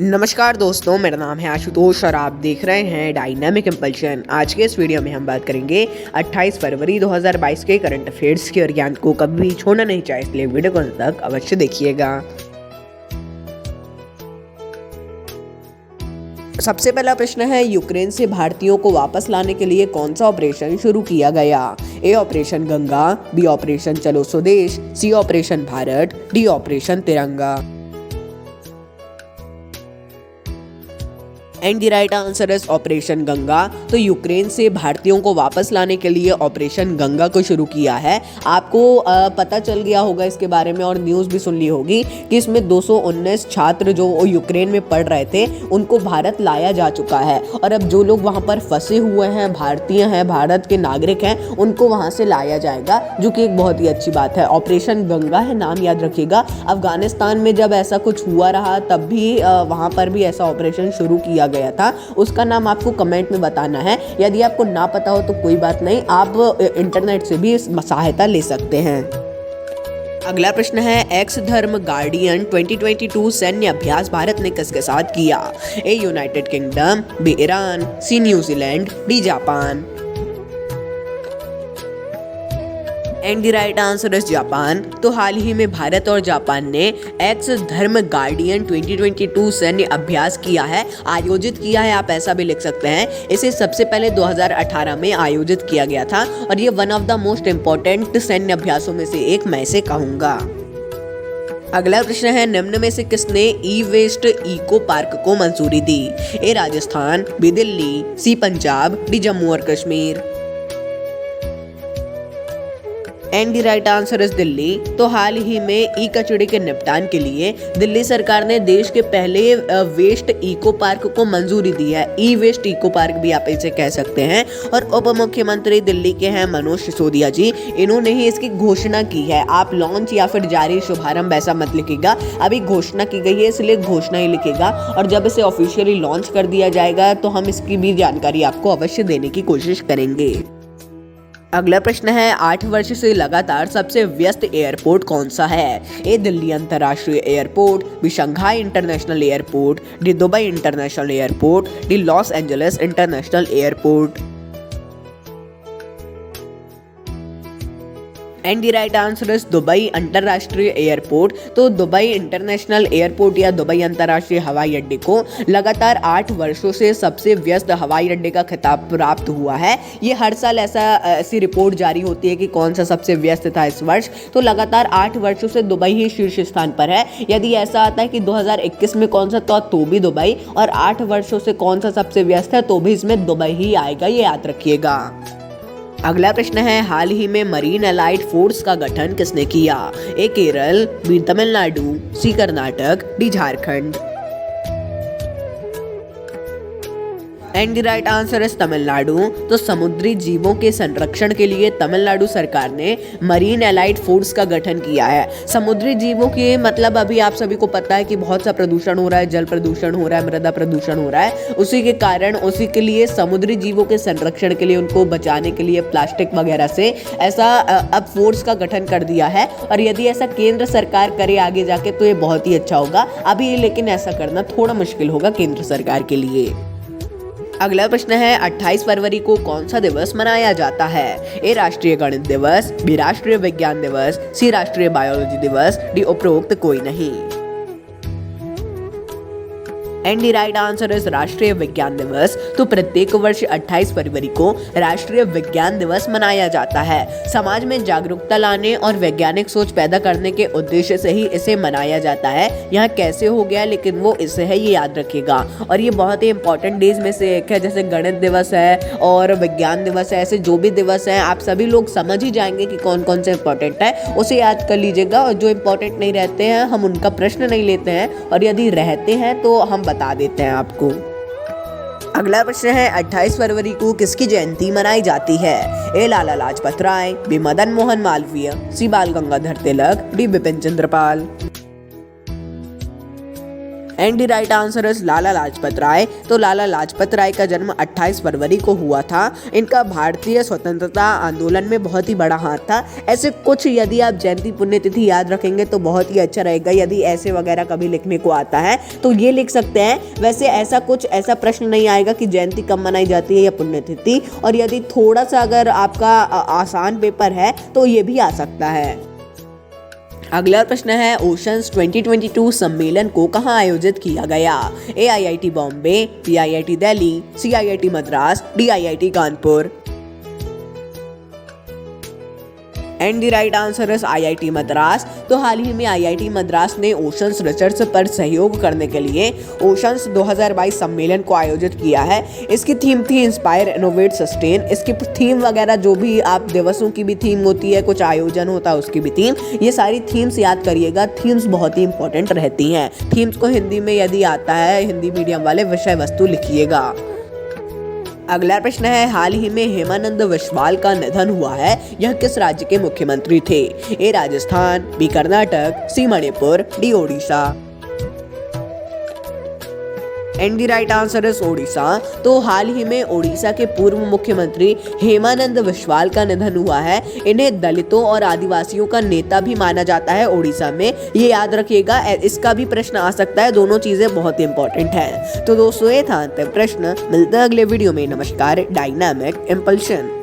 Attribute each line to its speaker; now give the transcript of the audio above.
Speaker 1: नमस्कार दोस्तों, मेरा नाम है आशुतोष और आप देख रहे हैं डायनामिक इम्पल्शन। आज के इस वीडियो में हम बात करेंगे 28 फरवरी 2022 के करंट अफेयर्स के और ज्ञान को कभी भी छोड़ना नहीं चाहिए, इसलिए वीडियो को अंत तक अवश्य देखिएगा। सबसे पहला प्रश्न है, यूक्रेन से भारतीयों को वापस लाने के लिए कौन सा ऑपरेशन शुरू किया गया? ए ऑपरेशन गंगा, बी ऑपरेशन चलो स्वदेश, सी ऑपरेशन भारत, डी ऑपरेशन तिरंगा। And the right answer is operation Ganga. तो यूक्रेन से भारतीयों को वापस लाने के लिए ऑपरेशन गंगा को शुरू किया है। आपको पता चल गया होगा इसके बारे में और न्यूज़ भी सुन ली होगी कि इसमें 219 छात्र जो यूक्रेन में पढ़ रहे थे उनको भारत लाया जा चुका है और अब जो लोग वहाँ पर फंसे हुए हैं, भारतीय हैं, भारत के नागरिक हैं, उनको वहाँ से लाया जाएगा, जो कि एक बहुत ही अच्छी बात है। ऑपरेशन गंगा है, नाम याद रखिएगा। अफगानिस्तान में जब ऐसा कुछ हुआ रहा तब भी वहाँ पर भी ऐसा ऑपरेशन शुरू किया गया था। उसका नाम आपको कमेंट में बताना है। यदि आपको ना पता हो तो कोई बात नहीं, आप इंटरनेट से भी सहायता ले सकते हैं। अगला प्रश्न है, एक्स धर्म गार्डियन 2022 सैन्य अभ्यास भारत ने किसके साथ किया? A United Kingdom, B Iran, C New Zealand, D Japan. And the right answer is Japan. तो हाल ही में भारत और जापान ने एक्स धर्म गार्डियन 2022 सैन्य अभ्यास किया है, आयोजित किया है, आप ऐसा भी लिख सकते हैं। इसे सबसे पहले 2018 में आयोजित किया गया था और ये one of the most important सैन्य अभ्यासों में से एक मैं इसे कहूँगा। अगला प्रश्न है, निम्न में से किसने ई वेस्ट इको पार्क को मंजूरी दी? ए राजस्थान, बी दिल्ली, सी पंजाब, डी जम्मू और Kashmir. And the right answer is Delhi. तो हाल ही में ई कचरे के निपटान के लिए दिल्ली सरकार ने देश के पहले वेस्ट इको पार्क को मंजूरी दी है। ई वेस्ट इको पार्क भी आप इसे कह सकते हैं। और उप मुख्यमंत्री दिल्ली के हैं मनोज सिसोदिया जी, इन्होंने ही इसकी घोषणा की है। आप लॉन्च या फिर जारी शुभारंभ ऐसा मत लिखिएगा, अभी घोषणा की गई है इसलिए घोषणा ही लिखेगा और जब इसे ऑफिशियली लॉन्च कर दिया जाएगा तो हम इसकी भी जानकारी आपको अवश्य देने की कोशिश करेंगे। अगला प्रश्न है, 8 वर्ष से लगातार सबसे व्यस्त एयरपोर्ट कौन सा है? ए दिल्ली अंतर्राष्ट्रीय airport, B Shanghai international airport, D Dubai international airport, D Los Angeles international airport. And the right answer is Dubai अंतर्राष्ट्रीय एयरपोर्ट। तो दुबई इंटरनेशनल एयरपोर्ट या दुबई अंतर्राष्ट्रीय हवाई अड्डे को लगातार 8 वर्षों से सबसे व्यस्त हवाई अड्डे का खिताब प्राप्त हुआ है। ये हर साल ऐसी रिपोर्ट जारी होती है कि कौन सा सबसे व्यस्त था इस वर्ष। तो लगातार 8 वर्षों से दुबई ही शीर्ष स्थान पर है। यदि ऐसा आता है कि 2021 में कौन सा तो भी दुबई, और 8 वर्षों से कौन सा सबसे व्यस्त है तो भी इसमें दुबई ही आएगा, ये याद रखिएगा। अगला प्रश्न है, हाल ही में मरीन एलाइड फोर्स का गठन किसने किया? A Kerala, B Tamil Nadu, C Karnataka, D Jharkhand. And the right answer is Tamil Nadu. तो समुद्री जीवों के संरक्षण के लिए तमिलनाडु सरकार ने मरीन एलाइड फोर्स का गठन किया है। समुद्री जीवों के मतलब अभी आप सभी को पता है कि बहुत सा प्रदूषण हो रहा है, जल प्रदूषण हो रहा है, मृदा प्रदूषण हो रहा है। उसी के कारण उसी के लिए समुद्री जीवों के संरक्षण के लिए, उनको बचाने के लिए प्लास्टिक वगैरह से ऐसा अब फोर्स का गठन कर दिया है। और यदि ऐसा केंद्र सरकार करे आगे जाके तो ये बहुत ही अच्छा होगा। अभी लेकिन ऐसा करना थोड़ा मुश्किल होगा केंद्र सरकार के लिए। अगला प्रश्न है, 28 फरवरी को कौन सा दिवस मनाया जाता है? ए राष्ट्रीय गणित दिवस, बी राष्ट्रीय विज्ञान दिवस, सी राष्ट्रीय बायोलॉजी दिवस, डी उपरोक्त कोई नहीं। And the right answer is राष्ट्रीय विज्ञान दिवस। तो प्रत्येक वर्ष 28 फरवरी को राष्ट्रीय विज्ञान दिवस मनाया जाता है। समाज में जागरूकता लाने और वैज्ञानिक सोच पैदा करने के उद्देश्य से ही इसे मनाया जाता है। यहाँ कैसे हो गया लेकिन वो इससे है, ये याद रखिएगा। और ये बहुत ही इंपॉर्टेंट डेज में से एक है, जैसे गणित दिवस है और विज्ञान दिवस है। ऐसे जो भी दिवस हैं आप सभी लोग समझ ही जाएंगे कि कौन कौन से इंपॉर्टेंट है, उसे याद कर लीजिएगा। और जो इंपॉर्टेंट नहीं रहते हैं हम उनका प्रश्न नहीं लेते हैं, और यदि रहते हैं तो हम बता देते हैं आपको। अगला प्रश्न है, 28 फरवरी को किसकी जयंती मनाई जाती है? A Lala Lajpat Rai, B Madan Mohan Malviya, C Bal Gangadhar Tilak, D Bipin Chandra Pal. And the right answer is Lala Lajpat Rai. तो लाला लाजपत राय का जन्म 28 फरवरी को हुआ था। इनका भारतीय स्वतंत्रता आंदोलन में बहुत ही बड़ा हाथ था। ऐसे कुछ यदि आप जयंती पुण्यतिथि याद रखेंगे तो बहुत ही अच्छा रहेगा। यदि ऐसे वगैरह कभी लिखने को आता है तो ये लिख सकते हैं। वैसे ऐसा प्रश्न नहीं आएगा कि जयंती कब मनाई जाती है या पुण्यतिथि। और यदि थोड़ा सा अगर आपका आसान पेपर है तो ये भी आ सकता है। अगला प्रश्न है ओशंस 2022 सम्मेलन को कहाँ आयोजित किया गया? AIIT Bombay, PIIT Delhi, CIIT Madras, DIIT Kanpur. And the right answer is IIT Madras. तो हाल ही में IIT मद्रास ने ओशंस रिसर्च पर सहयोग करने के लिए ओशंस 2022 सम्मेलन को आयोजित किया है। इसकी थीम थी इंस्पायर, इनोवेट, सस्टेन। इसकी थीम वगैरह जो भी आप दिवसों की भी थीम होती है, कुछ आयोजन होता है उसकी भी थीम, ये सारी थीम्स याद करिएगा। थीम्स बहुत ही इंपॉर्टेंट रहती हैं। थीम्स को हिंदी में यदि आता है, हिंदी मीडियम वाले विषय वस्तु लिखिएगा। अगला प्रश्न है हाल ही में हेमानंद विश्वाल का निधन हुआ है। यह किस राज्य के मुख्यमंत्री थे? A Rajasthan, B Karnataka, C Manipur, D Odisha. And the right answer is Odisha. तो हाल ही में ओडिशा के पूर्व मुख्यमंत्री हेमानंद विश्वाल का निधन हुआ है। इन्हें दलितों और आदिवासियों का नेता भी माना जाता है ओडिशा में। ये याद रखिएगा, इसका भी प्रश्न आ सकता है। दोनों चीजें बहुत इंपॉर्टेंट हैं। तो दोस्तों ये था अंतिम प्रश्न। मिलते हैं अगले वीडियो में। नमस्कार। Dynamic impulsion.